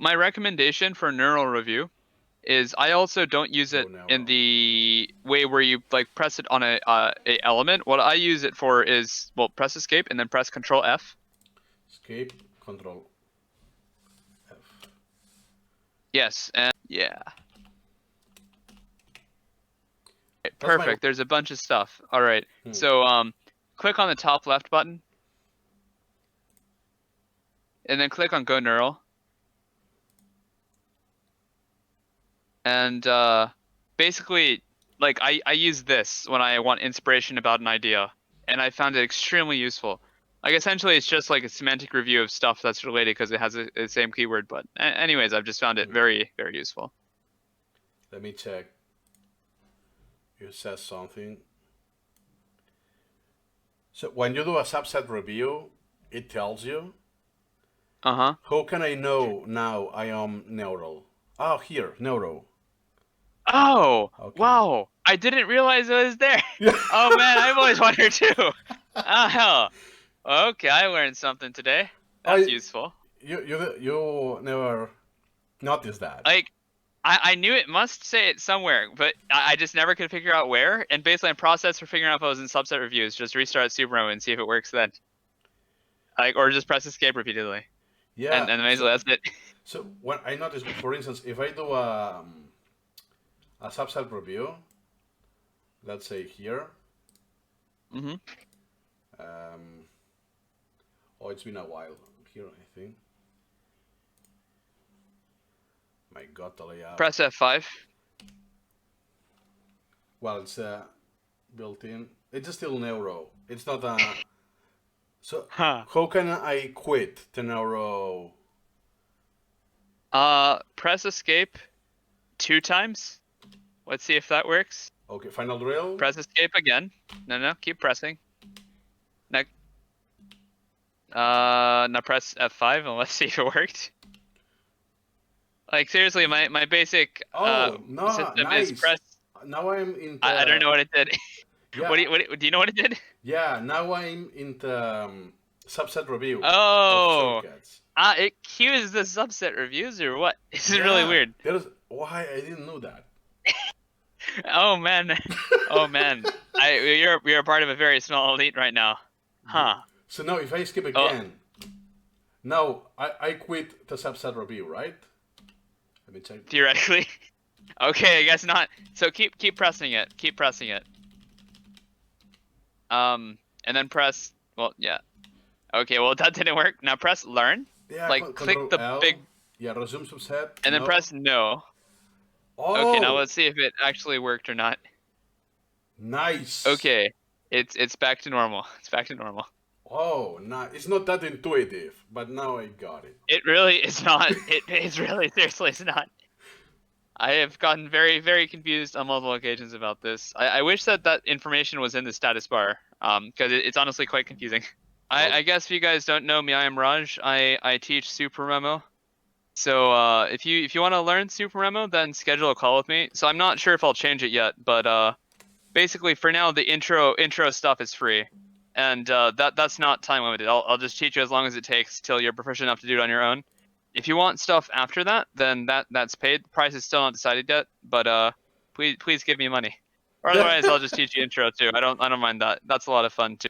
my recommendation for neural review is I also don't use it in the way where you like press it on a element. What I use it for is, well, press escape and then press Control F. Escape, Control F. Yes, and yeah. Perfect. There's a bunch of stuff. All right. So click on the top left button, and then click on Go Neural. And basically, like I use this when I want inspiration about an idea, and I found it extremely useful. Like essentially, it's just like a semantic review of stuff that's related because it has the same keyword. But anyways, I've just found it very, very useful. Let me check. You said something. So when you do a subset review, it tells you. Uh-huh. How can I know now I am neural? Oh, here, neuro. Oh, Okay. wow. I didn't realize it was there. Oh, man, I've always wondered too. Oh, hell. Okay, I learned something today. That's useful. You never noticed that. Like, I knew it must say it somewhere, but I just never could figure out where. And basically, my process for figuring out if I was in subset reviews, just restart SuperMemo and see if it works then. Like, or just press escape repeatedly. Yeah. And basically, that's it. So when I noticed, for instance, if I do a subset review, let's say here. Mm-hmm. Oh, it's been a while here, I think. My God, the layout. Press F5. Well, it's built in. It's still neuro. It's not a. So how can I quit the neuro? Press escape 2 times. Let's see if that works. Okay, final drill. Press escape again. No, keep pressing. Now press F5 and let's see if it worked. Like seriously, my basic system nice. is press. Now I'm in. I don't know what it did. Yeah. What do you know what it did? Yeah, now I'm in the subset review. Oh. Of shortcuts. It queues the subset reviews or what? This is really weird. Why I didn't know that. Oh man. Oh man. You're a part of a very small elite right now. Huh. So now if I skip again, now I quit the subset review, right? Let me check. Theoretically. Okay, I guess not. So keep pressing it. Keep pressing it. And then press, well, yeah. Okay, well that didn't work. Now press learn. Yeah, like click the L. big. Yeah, resume subset. And then press no. Oh. Okay, now let's see if it actually worked or not. Nice. Okay, it's back to normal. It's back to normal. Oh, no, it's not that intuitive, but now I got it. It really is not. It's really, seriously, it's not. I have gotten very, very confused on multiple occasions about this. I wish that information was in the status bar, because it's honestly quite confusing. I guess if you guys don't know me, I am Raj. I teach SuperMemo. So if you want to learn SuperMemo, then schedule a call with me. So I'm not sure if I'll change it yet, but basically for now the intro stuff is free. And that's not time limited. I'll just teach you as long as it takes till you're proficient enough to do it on your own. If you want stuff after that, then that's paid. The price is still not decided yet, but please give me money. Or otherwise, I'll just teach you intro too. I don't mind that. That's a lot of fun too.